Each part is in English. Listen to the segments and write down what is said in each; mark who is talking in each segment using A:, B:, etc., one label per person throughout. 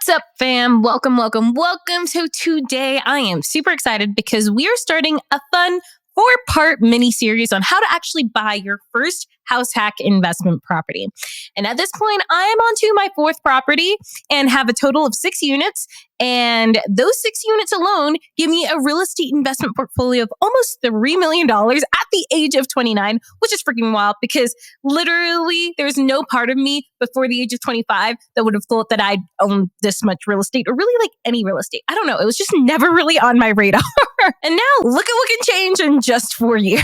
A: up, fam? Welcome. So today I am super excited because we are starting a fun 4-part mini series on how to actually buy your first house hack investment property. And at this point, I am on to my 4th property and have a total of 6 units. And those 6 units alone give me a real estate investment portfolio of almost $3 million at the age of 29, which is freaking wild because literally there's no part of me before the age of 25 that would have thought that I'd own this much real estate or really like any real estate. I don't know. It was just never really on my radar. And now look at what can change in just 4 years.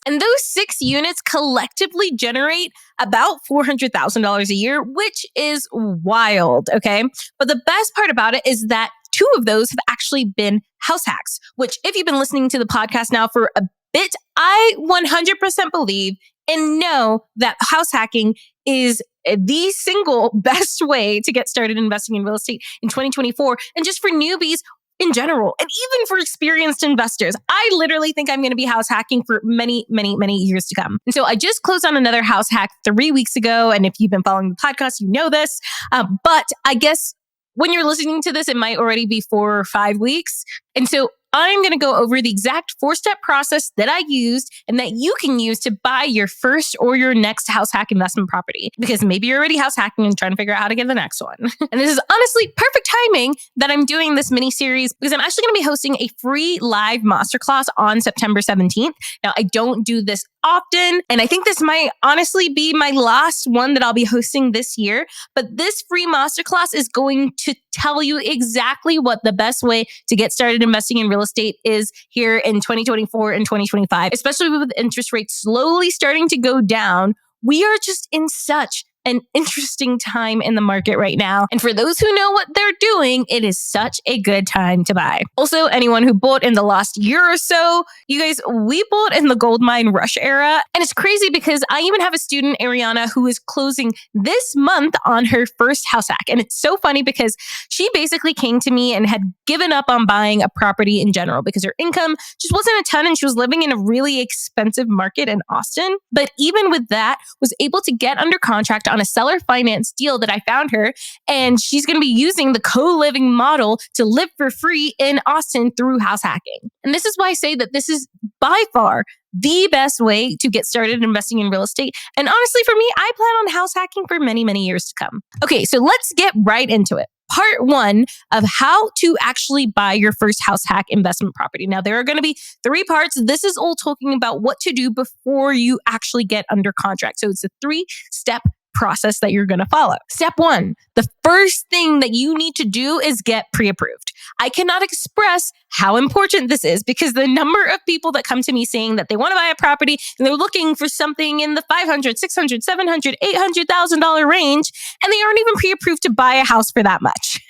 A: And those 6 units collectively generate about $400,000 a year, which is wild. Okay. But the best part about it is that 2 of those have actually been house hacks, which if you've been listening to the podcast now for a bit, I 100% believe and know that house hacking is the single best way to get started investing in real estate in 2024. And just for newbies in general, and even for experienced investors, I literally think I'm going to be house hacking for many, many, many years to come. And so I just closed on another house hack 3 weeks ago. And if you've been following the podcast, you know this. But I guess when you're listening to this, it might already be 4 or 5 weeks. And so I'm going to go over the exact 4-step process that I used and that you can use to buy your first or your next house hack investment property. Because maybe you're already house hacking and trying to figure out how to get the next one. And this is honestly perfect timing that I'm doing this mini series because I'm actually going to be hosting a free live masterclass on September 17th. Now, I don't do this often, and I think this might honestly be my last one that I'll be hosting this year. But this free masterclass is going to tell you exactly what the best way to get started investing in real estate is here in 2024 and 2025, especially with interest rates slowly starting to go down. We are just in such an interesting time in the market right now. And for those who know what they're doing, it is such a good time to buy. Also, anyone who bought in the last year or so, you guys, we bought in the gold mine rush era. And it's crazy because I even have a student, Ariana, who is closing this month on her first house hack. And it's so funny because she basically came to me and had given up on buying a property in general because her income just wasn't a ton and she was living in a really expensive market in Austin. But even with that, was able to get under contract on a seller finance deal that I found her. And she's going to be using the co-living model to live for free in Austin through house hacking. And this is why I say that this is by far the best way to get started investing in real estate. And honestly, for me, I plan on house hacking for many, many years to come. Okay, so let's get right into it. Part 1 of how to actually buy your first house hack investment property. Now, there are going to be 3 parts. This is all talking about what to do before you actually get under contract. So it's a 3-step process that you're going to follow. Step 1, the first thing that you need to do is get pre-approved. I cannot express how important this is because the number of people that come to me saying that they want to buy a property and they're looking for something in the $500, $600, $700, $800,000 range, and they aren't even pre-approved to buy a house for that much.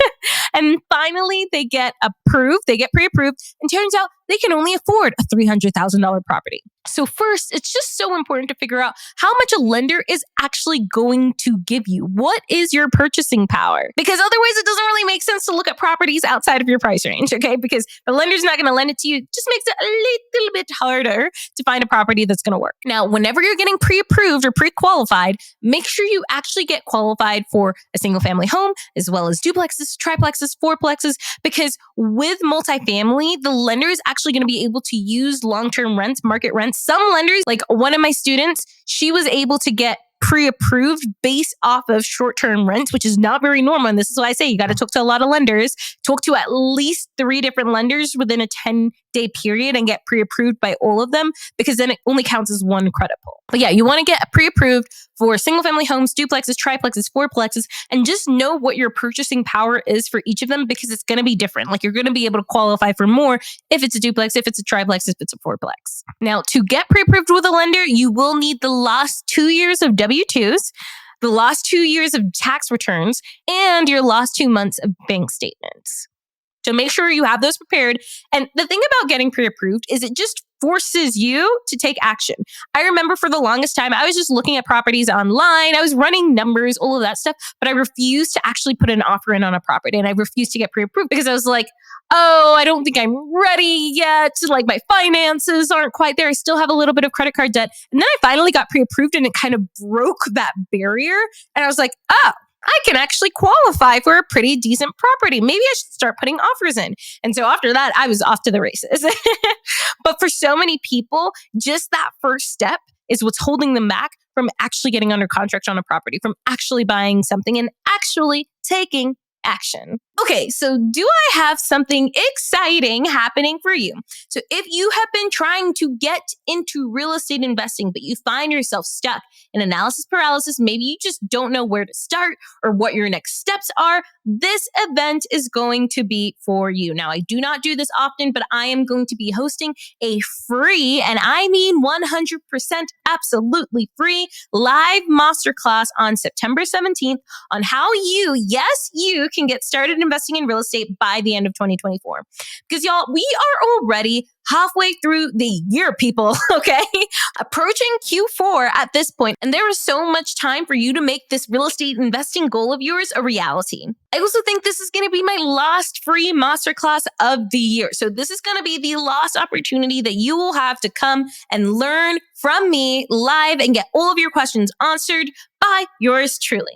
A: And finally, they get approved, they get pre-approved, and turns out they can only afford a $300,000 property. So first, it's just so important to figure out how much a lender is actually going to give you. What is your purchasing power? Because otherwise, it doesn't really make sense to look at properties outside of your price range, okay? Because the lender's not going to lend it to you. It just makes it a little bit harder to find a property that's going to work. Now, whenever you're getting pre-approved or pre-qualified, make sure you actually get qualified for a single family home, as well as duplexes, triplexes, fourplexes, because with multifamily, the lender is actually going to be able to use long-term rents, market rents. Some lenders, like one of my students, she was able to get pre-approved based off of short-term rents, which is not very normal. And this is why I say you got to talk to a lot of lenders, talk to at least 3 different lenders within a 10-day period and get pre-approved by all of them, because then it only counts as one credit pull. But yeah, you want to get pre-approved for single-family homes, duplexes, triplexes, fourplexes, and just know what your purchasing power is for each of them, because it's going to be different. Like, you're going to be able to qualify for more if it's a duplex, if it's a triplex, if it's a fourplex. Now, to get pre-approved with a lender, you will need the last 2 years of W-2s, the last 2 years of tax returns, and your last 2 months of bank statements. So make sure you have those prepared. And the thing about getting pre-approved is it just forces you to take action. I remember for the longest time, I was just looking at properties online. I was running numbers, all of that stuff, but I refused to actually put an offer in on a property. And I refused to get pre-approved because I was like, oh, I don't think I'm ready yet. Like, my finances aren't quite there. I still have a little bit of credit card debt. And then I finally got pre-approved and it kind of broke that barrier. And I was like, oh, I can actually qualify for a pretty decent property. Maybe I should start putting offers in. And so after that, I was off to the races. But for so many people, just that first step is what's holding them back from actually getting under contract on a property, from actually buying something and actually taking action. Okay, so do I have something exciting happening for you? So if you have been trying to get into real estate investing, but you find yourself stuck in analysis paralysis, maybe you just don't know where to start or what your next steps are, this event is going to be for you. Now, I do not do this often, but I am going to be hosting a free, and I mean 100% absolutely free, live masterclass on September 17th on how you, yes, you can get started investing in real estate by the end of 2024. Because y'all, we are already halfway through the year, people, okay? Approaching Q4 at this point, and there is so much time for you to make this real estate investing goal of yours a reality. I also think this is going to be my last free masterclass of the year. So this is going to be the last opportunity that you will have to come and learn from me live and get all of your questions answered by yours truly.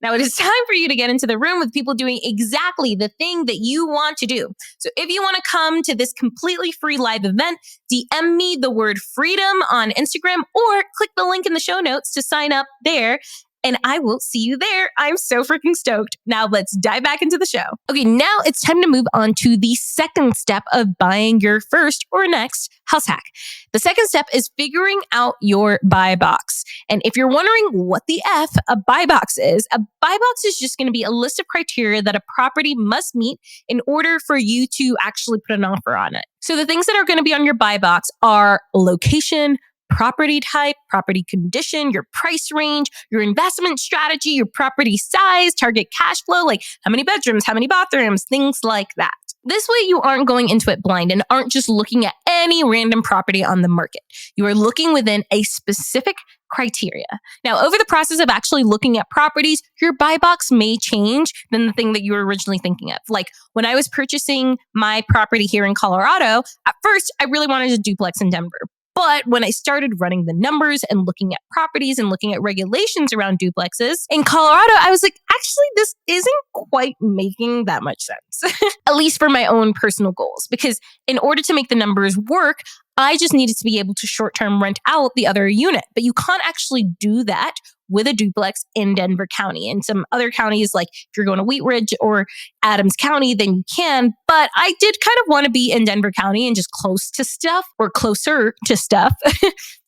A: Now it is time for you to get into the room with people doing exactly the thing that you want to do. So if you want to come to this completely free live event, DM me the word freedom on Instagram or click the link in the show notes to sign up there. And I will see you there. I'm so freaking stoked. Now let's dive back into the show. Okay, now it's time to move on to the second step of buying your first or next house hack. The second step is figuring out your buy box. And if you're wondering what the F a buy box is, a buy box is just going to be a list of criteria that a property must meet in order for you to actually put an offer on it. So the things that are going to be on your buy box are location, property type, property condition, your price range, your investment strategy, your property size, target cash flow, like how many bedrooms, how many bathrooms, things like that. This way you aren't going into it blind and aren't just looking at any random property on the market. You are looking within a specific criteria. Now, over the process of actually looking at properties, your buy box may change than the thing that you were originally thinking of. Like when I was purchasing my property here in Colorado, at first I really wanted a duplex in Denver. But when I started running the numbers and looking at properties and looking at regulations around duplexes in Colorado, I was like, actually, this isn't quite making that much sense, at least for my own personal goals. Because in order to make the numbers work, I just needed to be able to short-term rent out the other unit. But you can't actually do that with a duplex in Denver County. And some other counties, like if you're going to Wheat Ridge or Adams County, then you can. But I did kind of want to be in Denver County and just close to stuff or closer to stuff.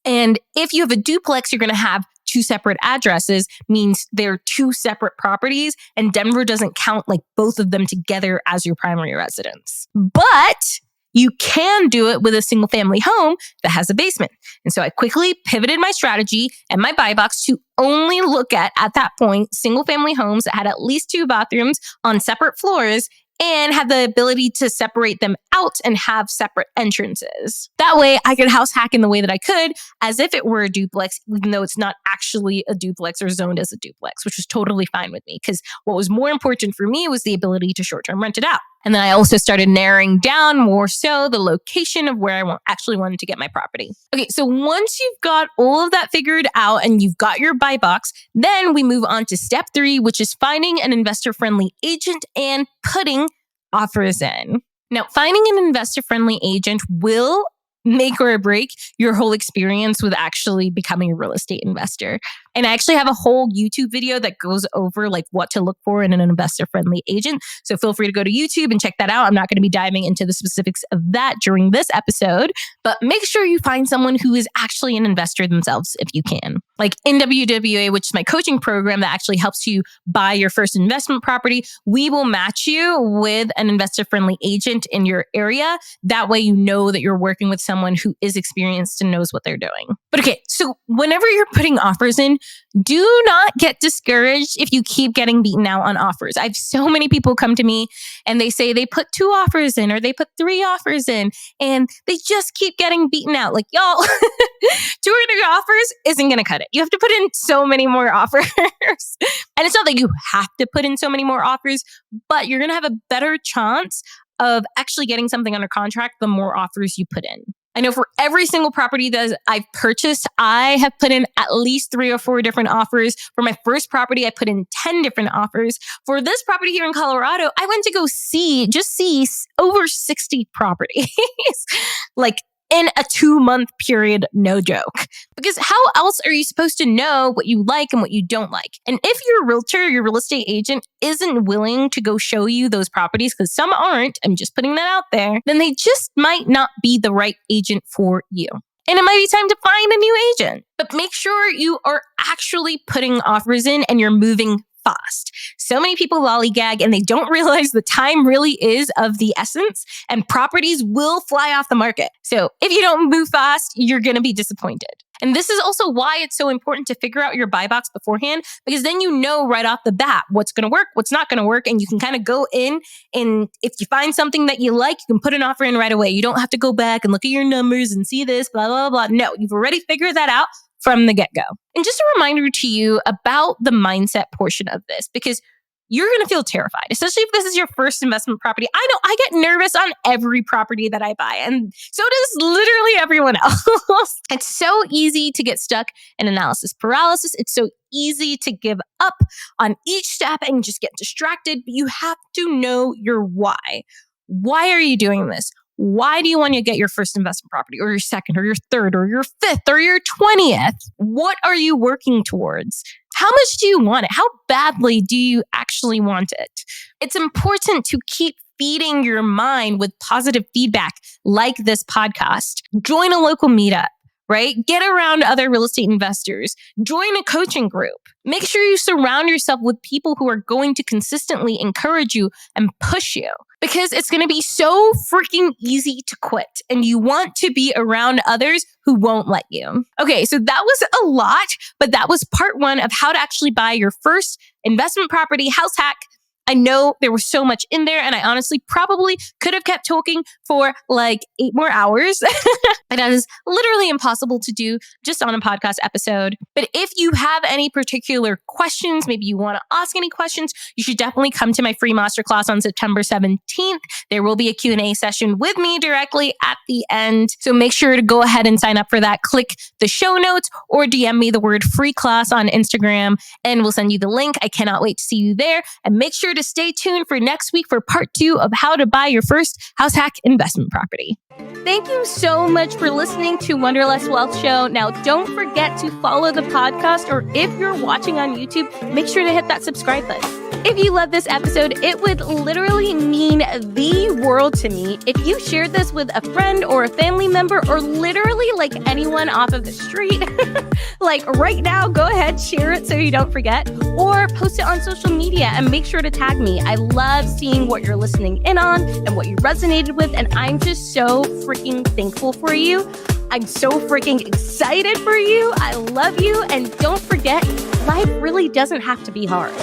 A: And if you have a duplex, you're going to have two separate addresses, means they're two separate properties, and Denver doesn't count like both of them together as your primary residence. But you can do it with a single family home that has a basement. And so I quickly pivoted my strategy and my buy box to only look at that point, single family homes that had at least two bathrooms on separate floors and have the ability to separate them out and have separate entrances. That way I could house hack in the way that I could as if it were a duplex, even though it's not actually a duplex or zoned as a duplex, which was totally fine with me because what was more important for me was the ability to short-term rent it out. And then I also started narrowing down more so the location of where I actually wanted to get my property. Okay, so once you've got all of that figured out and you've got your buy box, then we move on to step 3, which is finding an investor-friendly agent and putting offers in. Now, finding an investor-friendly agent will make or break your whole experience with actually becoming a real estate investor. And I actually have a whole YouTube video that goes over like what to look for in an investor-friendly agent. So feel free to go to YouTube and check that out. I'm not going to be diving into the specifics of that during this episode, but make sure you find someone who is actually an investor themselves if you can. Like in WWA, which is my coaching program that actually helps you buy your first investment property, we will match you with an investor-friendly agent in your area. That way you know that you're working with someone who is experienced and knows what they're doing. But okay, so whenever you're putting offers in, do not get discouraged if you keep getting beaten out on offers. I have so many people come to me and they say they put 2 offers in or they put 3 offers in and they just keep getting beaten out. Like, y'all, 2 or 3 offers isn't going to cut it. You have to put in so many more offers. And it's not that you have to put in so many more offers, but you're going to have a better chance of actually getting something under contract the more offers you put in. I know for every single property that I've purchased, I have put in at least 3 or 4 different offers. For my first property, I put in 10 different offers. For this property here in Colorado, I went to go see over 60 properties. Like in a 2-month period, no joke. Because how else are you supposed to know what you like and what you don't like? And if your realtor, your real estate agent isn't willing to go show you those properties, because some aren't, I'm just putting that out there, then they just might not be the right agent for you. And it might be time to find a new agent. But make sure you are actually putting offers in and you're moving fast. So many people lollygag and they don't realize the time really is of the essence and properties will fly off the market. So if you don't move fast, you're going to be disappointed. And this is also why it's so important to figure out your buy box beforehand, because then you know right off the bat what's going to work, what's not going to work. And you can kind of go in, and if you find something that you like, you can put an offer in right away. You don't have to go back and look at your numbers and see this, blah, blah, blah. No, you've already figured that out from the get-go. And just a reminder to you about the mindset portion of this, because you're going to feel terrified, especially if this is your first investment property. I know I get nervous on every property that I buy, and so does literally everyone else. It's so easy to get stuck in analysis paralysis. It's so easy to give up on each step and just get distracted, but you have to know your why. Why are you doing this? Why do you want to get your first investment property or your second or your third or your fifth or your 20th? What are you working towards? How much do you want it? How badly do you actually want it? It's important to keep feeding your mind with positive feedback like this podcast. Join a local meetup, right? Get around other real estate investors. Join a coaching group. Make sure you surround yourself with people who are going to consistently encourage you and push you, because it's going to be so freaking easy to quit and you want to be around others who won't let you. Okay, so that was a lot, but that was part 1 of how to actually buy your first investment property house hack. I know there was so much in there, and I honestly probably could have kept talking for like 8 more hours. But that is literally impossible to do just on a podcast episode. But if you have any particular questions, maybe you want to ask any questions, you should definitely come to my free masterclass on September 17th. There will be a Q&A session with me directly at the end. So make sure to go ahead and sign up for that. Click the show notes or DM me the word free class on Instagram, and we'll send you the link. I cannot wait to see you there. And make sure to stay tuned for next week for part 2 of how to buy your first house hack investment property. Thank you so much for listening to Wanderlust Wealth Show. Now, don't forget to follow the podcast, or if you're watching on YouTube, make sure to hit that subscribe button. If you love this episode, it would literally mean the world to me if you shared this with a friend or a family member, or literally like anyone off of the street. Like right now, go ahead, share it so you don't forget, or post it on social media and make sure to tag me. I love seeing what you're listening in on and what you resonated with, and I'm just so freaking thankful for you. I'm so freaking excited for you. I love you, and don't forget, life really doesn't have to be hard.